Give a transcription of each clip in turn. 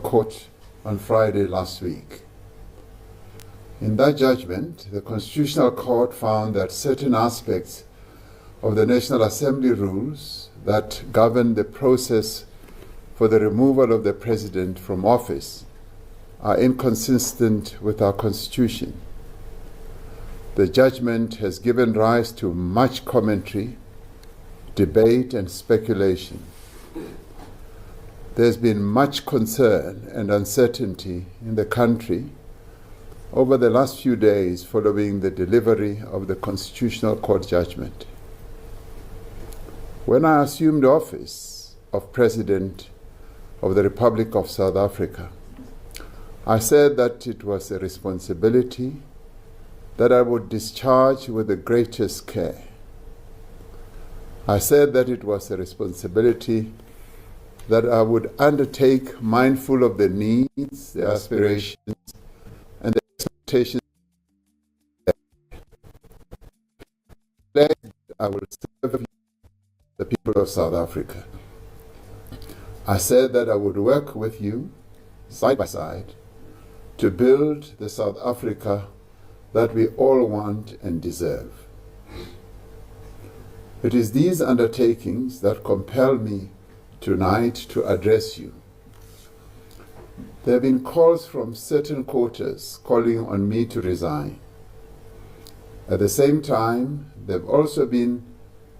Court on Friday last week. In that judgment, the Constitutional Court found that certain aspects of the National Assembly rules that govern the process for the removal of the President from office are inconsistent with our Constitution. The judgment has given rise to much commentary, debate, and speculation. There's been much concern and uncertainty in the country over the last few days following the delivery of the Constitutional Court judgment. When I assumed office of President of the Republic of South Africa, I said that it was a responsibility that I would discharge with the greatest care. I said that it was a responsibility that I would undertake mindful of the needs, the aspirations, and the expectations. I will serve the people of South Africa. I said that I would work with you, side by side, to build the South Africa that we all want and deserve. It is these undertakings that compel me tonight to address you. There have been calls from certain quarters calling on me to resign. At the same time, there have also been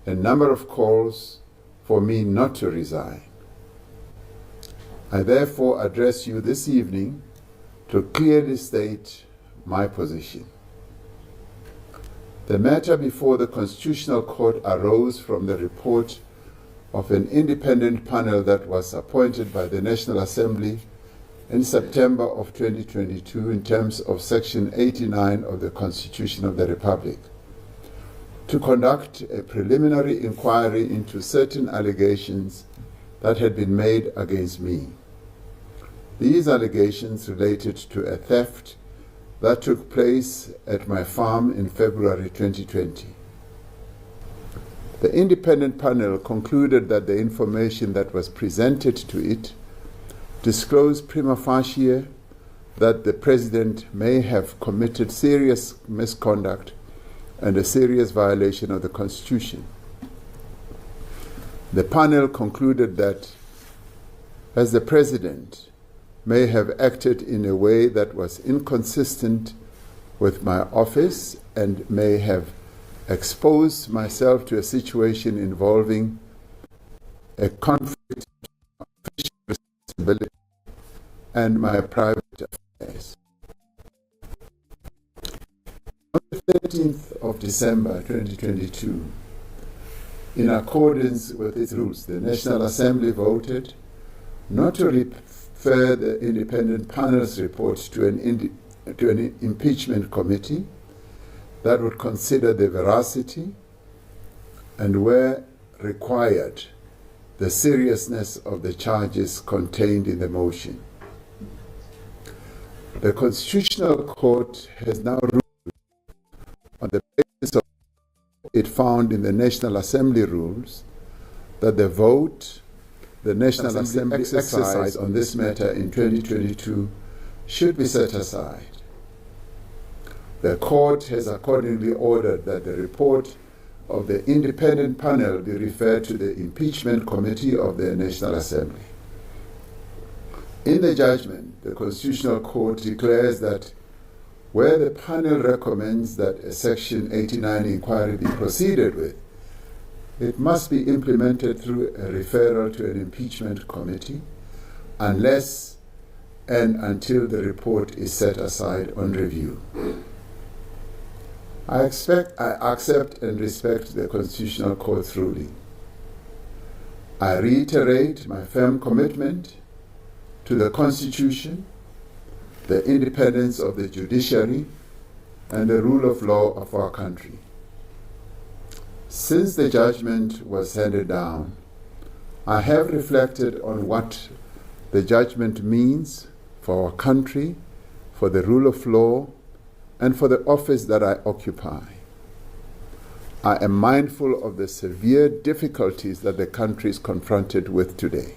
a number of calls for me not to resign. I therefore address you this evening to clearly state my position. The matter before the Constitutional Court arose from the report of an independent panel that was appointed by the National Assembly in September of 2022 in terms of Section 89 of the Constitution of the Republic, to conduct a preliminary inquiry into certain allegations that had been made against me. These allegations related to a theft that took place at my farm in February 2020. The independent panel concluded that the information that was presented to it disclosed prima facie that the President may have committed serious misconduct and a serious violation of the Constitution. The panel concluded that as the President may have acted in a way that was inconsistent with my office and may have exposed myself to a situation involving a conflict of official responsibility and my private affairs. On the 13th of December 2022, in accordance with its rules, the National Assembly voted not to refer the independent panel's report to an impeachment committee that would consider the veracity and, where required, the seriousness of the charges contained in the motion. The Constitutional Court has now ruled on the basis of what it found in the National Assembly rules that the vote the National Assembly exercised on this matter in 2022 should be set aside. The Court has accordingly ordered that the report of the independent panel be referred to the Impeachment Committee of the National Assembly. In the judgment, the Constitutional Court declares that where the panel recommends that a Section 89 inquiry be proceeded with, it must be implemented through a referral to an impeachment committee unless and until the report is set aside on review. I accept and respect the Constitutional Court's ruling. I reiterate my firm commitment to the Constitution, the independence of the judiciary, and the rule of law of our country. Since the judgment was handed down, I have reflected on what the judgment means for our country, for the rule of law, and for the office that I occupy. I am mindful of the severe difficulties that the country is confronted with today.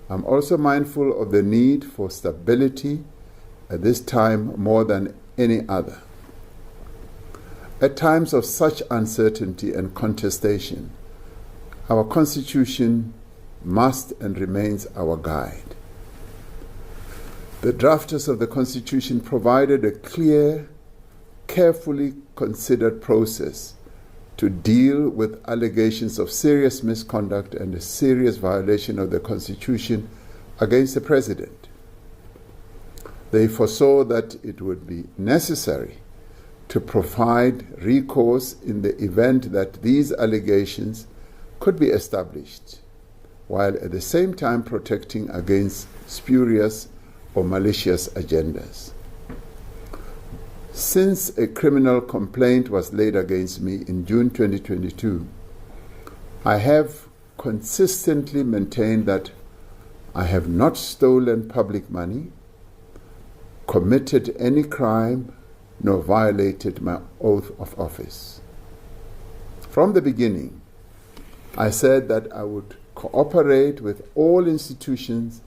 I'm also mindful of the need for stability at this time more than any other. At times of such uncertainty and contestation, our Constitution must and remains our guide. The drafters of the Constitution provided a clear, carefully considered process to deal with allegations of serious misconduct and a serious violation of the Constitution against the President. They foresaw that it would be necessary to provide recourse in the event that these allegations could be established, while at the same time protecting against spurious or malicious agendas. Since a criminal complaint was laid against me in June 2022, I have consistently maintained that I have not stolen public money, committed any crime, nor violated my oath of office. From the beginning, I said that I would cooperate with all institutions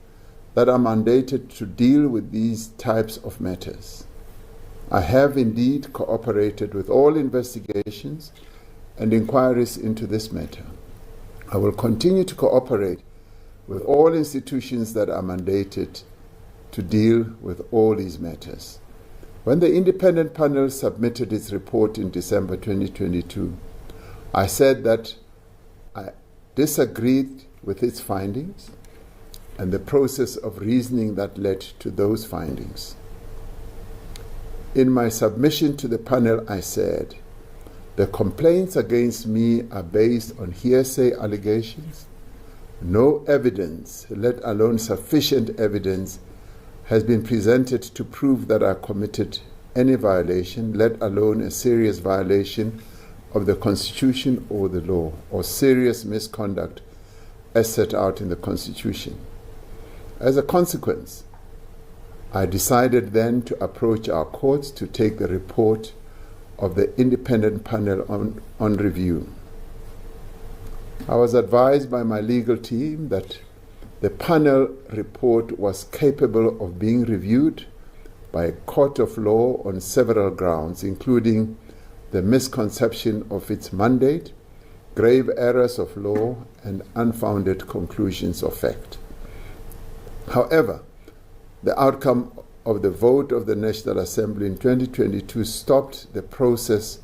that are mandated to deal with these types of matters. I have indeed cooperated with all investigations and inquiries into this matter. I will continue to cooperate with all institutions that are mandated to deal with all these matters. When the independent panel submitted its report in December 2022, I said that I disagreed with its findings and the process of reasoning that led to those findings. In my submission to the panel, I said, the complaints against me are based on hearsay allegations. No evidence, let alone sufficient evidence, has been presented to prove that I committed any violation, let alone a serious violation of the Constitution or the law, or serious misconduct as set out in the Constitution. As a consequence, I decided then to approach our courts to take the report of the independent panel on review. I was advised by my legal team that the panel report was capable of being reviewed by a court of law on several grounds, including the misconception of its mandate, grave errors of law, and unfounded conclusions of fact. However, the outcome of the vote of the National Assembly in 2022 stopped the process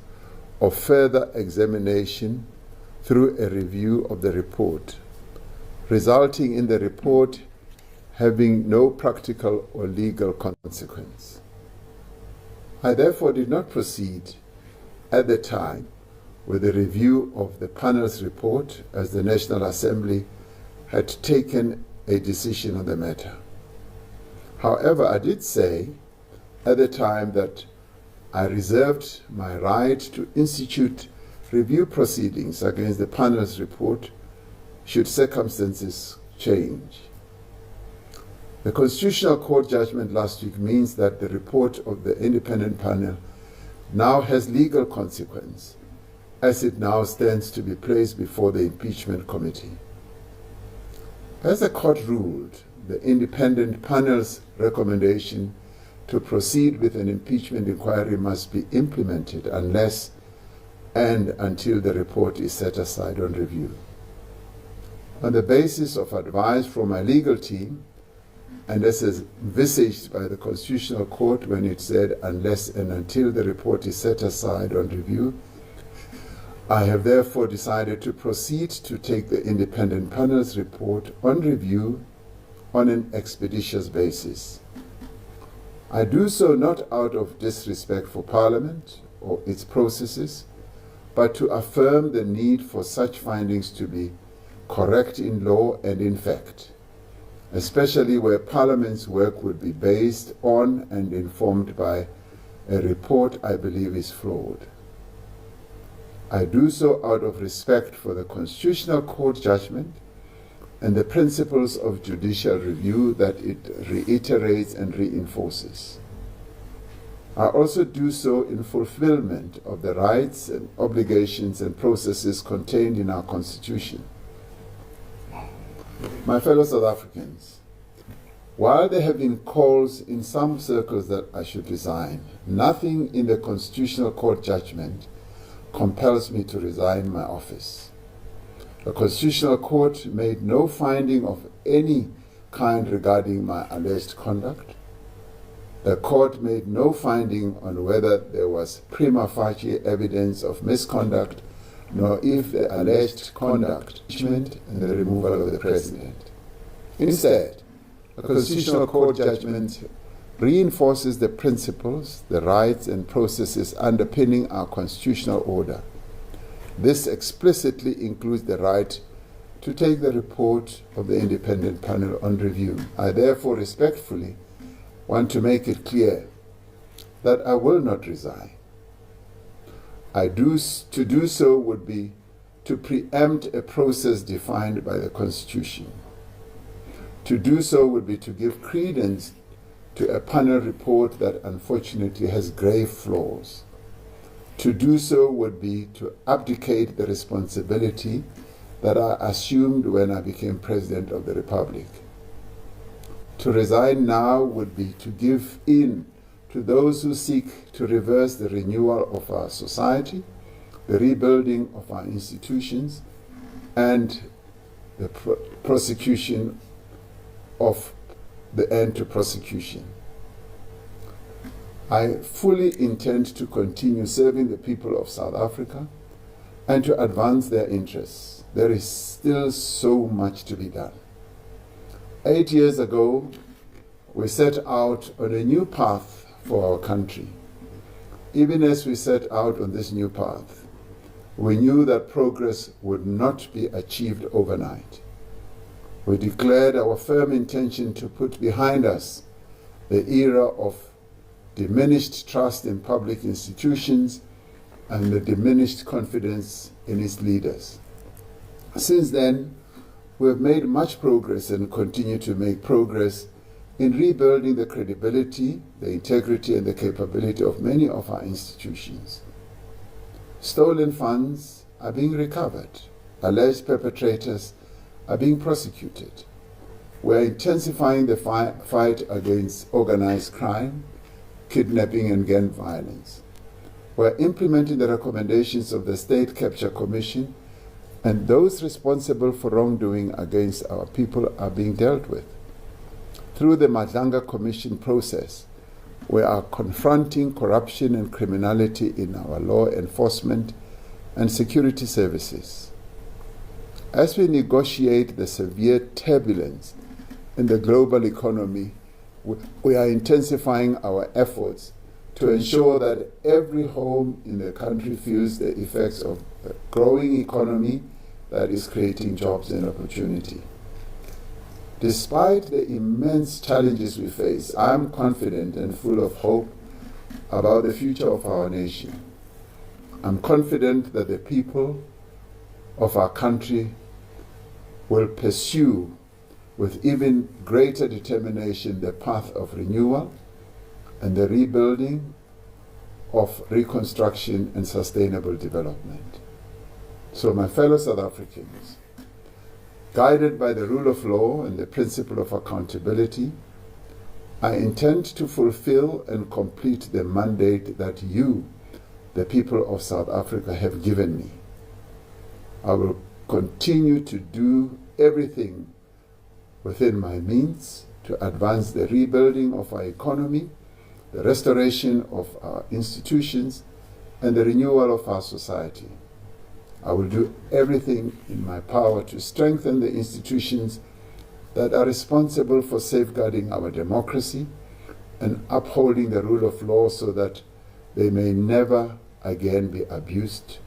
of further examination through a review of the report, resulting in the report having no practical or legal consequence. I therefore did not proceed at the time with a review of the panel's report, as the National Assembly had taken a decision on the matter. However, I did say at the time that I reserved my right to institute review proceedings against the panel's report should circumstances change. The Constitutional Court judgment last week means that the report of the independent panel now has legal consequence, as it now stands to be placed before the Impeachment Committee. As the court ruled, the independent panel's recommendation to proceed with an impeachment inquiry must be implemented unless and until the report is set aside on review. On the basis of advice from my legal team, and as envisaged by the Constitutional Court when it said unless and until the report is set aside on review, I have therefore decided to proceed to take the independent panel's report on review on an expeditious basis. I do so not out of disrespect for Parliament or its processes, but to affirm the need for such findings to be correct in law and in fact, especially where Parliament's work would be based on and informed by a report I believe is flawed. I do so out of respect for the Constitutional Court judgment and the principles of judicial review that it reiterates and reinforces. I also do so in fulfillment of the rights and obligations and processes contained in our Constitution. My fellow South Africans, while there have been calls in some circles that I should resign, nothing in the Constitutional Court judgment compels me to resign my office. The Constitutional Court made no finding of any kind regarding my alleged conduct. The court made no finding on whether there was prima facie evidence of misconduct, nor if the alleged conduct, impeachment, and the removal of the president. Instead, the Constitutional Court judgment reinforces the principles, the rights, and processes underpinning our constitutional order. This explicitly includes the right to take the report of the independent panel on review. I therefore respectfully want to make it clear that I will not resign. To do so would be to preempt a process defined by the Constitution. To do so would be to give credence to a panel report that unfortunately has grave flaws. To do so would be to abdicate the responsibility that I assumed when I became President of the Republic. To resign now would be to give in to those who seek to reverse the renewal of our society, the rebuilding of our institutions, and the prosecution of the end to prosecution. I fully intend to continue serving the people of South Africa and to advance their interests. There is still so much to be done. 8 years ago, we set out on a new path for our country. Even as we set out on this new path, we knew that progress would not be achieved overnight. We declared our firm intention to put behind us the era of diminished trust in public institutions and the diminished confidence in its leaders. Since then, we have made much progress and continue to make progress in rebuilding the credibility, the integrity, and the capability of many of our institutions. Stolen funds are being recovered. Alleged perpetrators are being prosecuted. We're intensifying the fight against organized crime, kidnapping, and gang violence. We're implementing the recommendations of the State Capture Commission, and those responsible for wrongdoing against our people are being dealt with. Through the Madlanga Commission process, we are confronting corruption and criminality in our law enforcement and security services. As we negotiate the severe turbulence in the global economy, we are intensifying our efforts to ensure that every home in the country feels the effects of a growing economy that is creating jobs and opportunity. Despite the immense challenges we face, I am confident and full of hope about the future of our nation. I'm confident that the people of our country will pursue with even greater determination the path of renewal and the rebuilding of reconstruction and sustainable development. So, my fellow South Africans, guided by the rule of law and the principle of accountability, I intend to fulfill and complete the mandate that you, the people of South Africa, have given me. I will continue to do everything within my means to advance the rebuilding of our economy, the restoration of our institutions, and the renewal of our society. I will do everything in my power to strengthen the institutions that are responsible for safeguarding our democracy and upholding the rule of law so that they may never again be abused,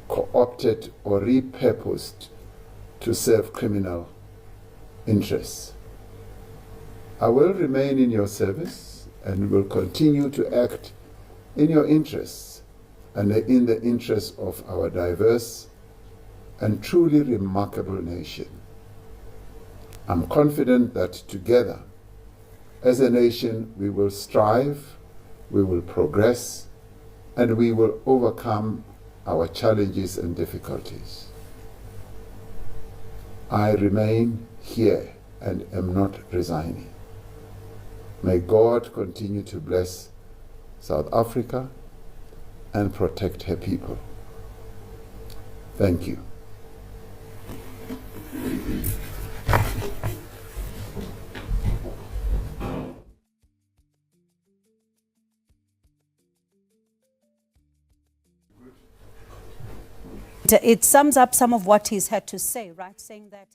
co-opted, or repurposed to serve criminal interests. I will remain in your service and will continue to act in your interests and in the interests of our diverse and truly remarkable nation. I'm confident that together, as a nation, we will strive, we will progress, and we will overcome our challenges and difficulties. I remain here and am not resigning. May God continue to bless South Africa and protect her people. Thank you. It sums up some of what he's had to say, right? Saying that